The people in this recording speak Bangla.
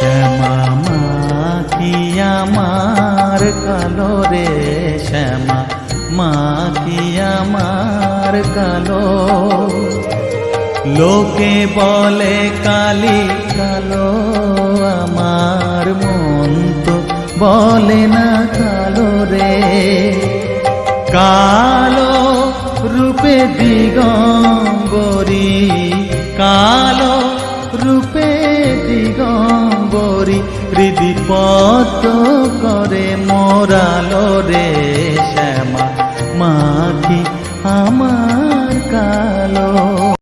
শ্যামা মা কি আমার কালো রে, শ্যামা মা কি আমার কালো। লোকে বলে কালি কালো, আমার মন তো বলে না কালো রে। কালো রূপে দিগম্বরী